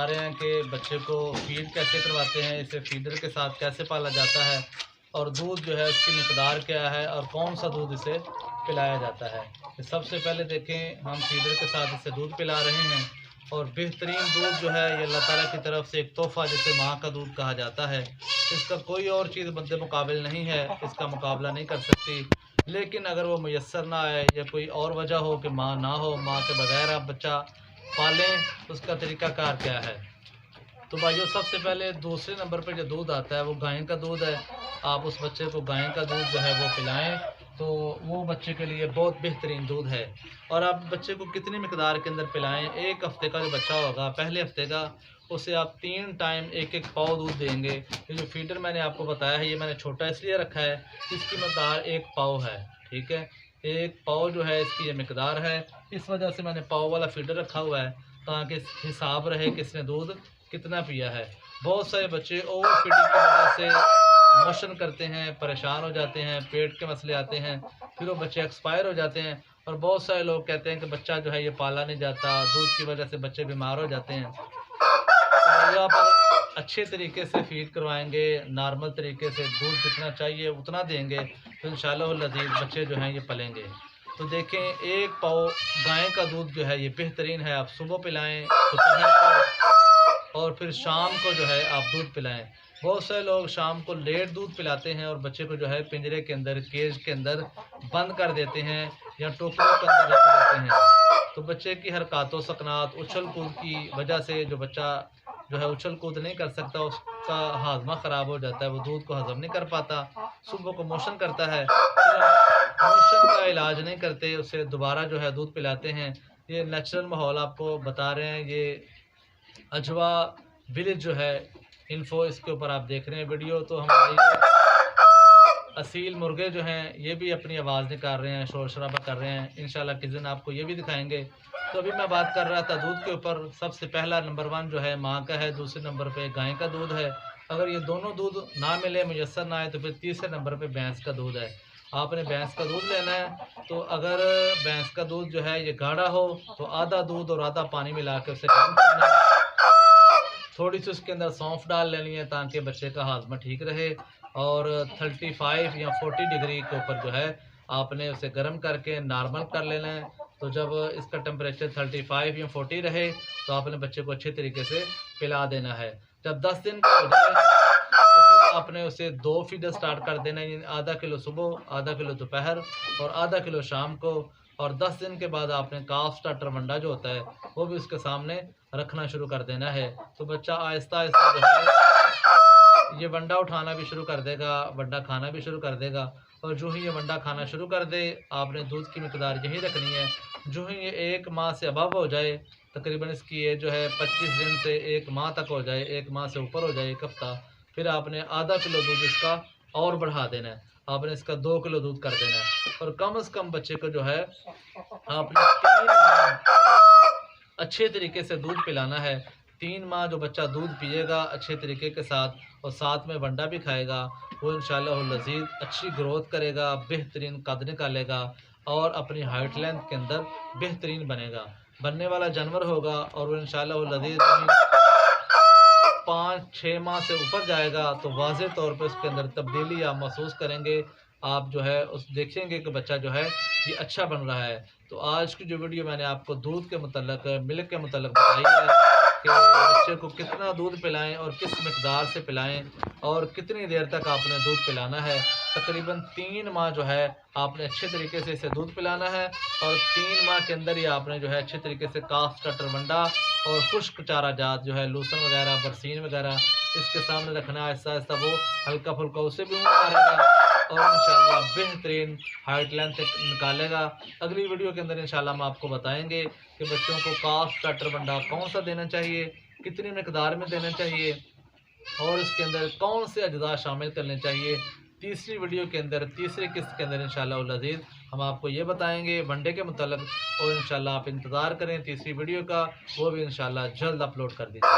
बता रहे हैं कि बच्चे को फीड कैसे करवाते हैं, इसे फीडर के साथ कैसे पाला जाता है और दूध जो है उसकी मिकदार क्या है और कौन सा दूध इसे पिलाया जाता है। तो सबसे पहले देखें, हम फीडर के साथ इसे दूध पिला रहे हैं और बेहतरीन दूध जो है ये अल्लाह ताला की तरफ से एक तोहफ़ा जिसे माँ का दूध कहा जाता है। इसका कोई और चीज़ बंदे मुकाबिल नहीं है, इसका मुकाबला नहीं कर सकती। लेकिन अगर वो मुयस्सर ना आए या कोई और वजह हो कि माँ ना हो, माँ के बगैर आप बच्चा पालें, उसका तरीक़ाकार क्या है। तो भाइयों, सबसे पहले दूसरे नंबर पे जो दूध आता है वो गाय का दूध है। आप उस बच्चे को गाय का दूध जो है वो पिलाएं, तो वो बच्चे के लिए बहुत बेहतरीन दूध है। और आप बच्चे को कितनी मिकदार के अंदर पिलाएं, 1 हफ़्ते का जो बच्चा होगा, पहले हफ्ते का, उसे आप 3 टाइम 1-1 पाव दूध देंगे। ये जो फीडर मैंने आपको बताया है, ये मैंने छोटा इसलिए रखा है, इसकी मिकदार 1 पाव है, ठीक है। 1 पाव जो है इसकी ये मिकदार है, इस वजह से मैंने पाव वाला फीडर रखा हुआ है ताकि हिसाब रहे कि इसने दूध कितना पिया है। बहुत सारे बच्चे ओवर फीडिंग की वजह से मोशन करते हैं, परेशान हो जाते हैं, पेट के मसले आते हैं, फिर वो बच्चे एक्सपायर हो जाते हैं। और बहुत सारे लोग कहते हैं कि बच्चा जो है ये पाला नहीं जाता, दूध की वजह से बच्चे बीमार हो जाते हैं। तो आप अगर अच्छे तरीके से फीड करवाएंगे, नॉर्मल तरीके से दूध जितना चाहिए उतना देंगे, तो इंशाअल्लाह लज़ीज़ बच्चे जो हैं ये पलेंगे। तो देखें, 1 पाव गाय का दूध जो है ये बेहतरीन है। आप सुबह पिलाएं, दोपहर को और फिर शाम को जो है आप दूध पिलाएं। बहुत सारे लोग शाम को लेट दूध पिलाते हैं और बच्चे को जो है पिंजरे के अंदर, केज के अंदर बंद कर देते हैं या टोकरियों के अंदर रख देते हैं। तो बच्चे की हरकतों सकनात, उछल कूद की वजह से जो बच्चा जो है उछल कूद नहीं कर सकता, उसका हाजमा ख़राब हो जाता है, वो दूध को हज़म नहीं कर पाता, सुबह को मोशन करता है। मोशन का इलाज नहीं करते, उसे दोबारा जो है दूध पिलाते हैं। ये नेचुरल माहौल आपको बता रहे हैं। ये अजवा विलेज जो है इन्फो, इसके ऊपर आप देख रहे हैं वीडियो। तो हमारे असील मुर्गे जो हैं ये भी अपनी आवाज़ निकाल रहे हैं, शोर शराबा कर रहे हैं। इंशाल्लाह किसी दिन आपको ये भी दिखाएंगे। तो अभी मैं बात कर रहा था दूध के ऊपर। सबसे पहला नंबर 1 जो है माँ का है, दूसरे नंबर पे गाय का दूध है। अगर ये दोनों दूध ना मिले, मुयस्सर ना आए, तो फिर तीसरे नंबर पे भैंस का दूध है। आपने भैंस का दूध लेना है। तो अगर भैंस का दूध जो है ये गाढ़ा हो तो आधा दूध और आधा पानी मिला के उसे गर्म करना है। थोड़ी सी उसके अंदर सौंफ डाल लेनी है ताकि बच्चे का हाजमा ठीक रहे। और 35 या 40 डिग्री के ऊपर जो है आपने उसे गर्म करके नॉर्मल कर लेना है। तो जब इसका टेम्परेचर 35 या 40 रहे तो आपने बच्चे को अच्छे तरीके से पिला देना है। जब 10 दिन का हो जाए तो फिर आपने उसे 2 फीडर स्टार्ट कर देना है, आधा किलो सुबह, आधा किलो दोपहर और आधा किलो शाम को। और 10 दिन के बाद आपने काफ स्टार्टर वंडा जो होता है वो भी उसके सामने रखना शुरू कर देना है। तो बच्चा आहिस्ता आहिस्ता जो है ये वंडा उठाना भी शुरू कर देगा, वंडा खाना भी शुरू कर देगा। और जो ही ये वंडा खाना शुरू कर दे, आपने दूध की मिकदार यही रखनी है। जो ही ये 1 माह से अबव हो जाए, तकरीबन इसकी एज जो है 25 दिन से 1 माह तक हो जाए, 1 माह से ऊपर हो जाए, 1 हफ्ता, फिर आपने आधा किलो दूध इसका और बढ़ा देना है। आपने इसका 2 किलो दूध कर देना है। और कम से कम बच्चे को जो है आपने 3 माह अच्छे तरीके से दूध पिलाना है। 3 माह जो बच्चा दूध पिएगा अच्छे तरीके के साथ और साथ में वंडा भी खाएगा, वो इंशाअल्लाह लज़ीज़ अच्छी ग्रोथ करेगा, बेहतरीन कद निकालेगा और अपनी हाइट लेंथ के अंदर बेहतरीन बनेगा, बनने वाला जानवर होगा। और वो इंशाअल्लाह लज़ीज़ 5-6 माह से ऊपर जाएगा तो वाज़े तौर पे उसके अंदर तब्दीली आप महसूस करेंगे। आप जो है उस देखेंगे कि बच्चा जो है ये अच्छा बन रहा है। तो आज की जो वीडियो मैंने आपको दूध के मुतल्लिक़, मिल्क के मुतल्लिक़ बताई है कि बच्चे को कितना दूध पिलाएं और किस मिक़दार से पिलाएं और कितनी देर तक आपने दूध पिलाना है। तकरीबन 3 माह जो है आपने अच्छे तरीके से इसे दूध पिलाना है। और 3 माह के अंदर ही आपने जो है अच्छे तरीके से काफ स्टार्टर वंडा और खुश्क चारा जात जो है लूसन वगैरह, बरसीन वगैरह इसके सामने रखना। आहिस्ता आहिस्ता वो हल्का फुल्का उसे भी मारेगा और इंशाल्लाह बेहतरीन हाइट लेंथ निकालेगा। अगली वीडियो के अंदर इंशाल्लाह हम आपको बताएंगे कि बच्चों को काफ स्टार्टर वंडा कौन सा देना चाहिए, कितनी मिकदार में देना चाहिए और इसके अंदर कौन से अज्जा शामिल करने चाहिए। तीसरी वीडियो के अंदर, तीसरी किस्त के अंदर इंशाल्लाह लज़ीज़ हम आपको ये बताएंगे वनडे के मुतल्लिक़। और इंशाल्लाह आप इंतज़ार करें तीसरी वीडियो का, वो भी इंशाल्लाह जल्द अपलोड कर दीजिए।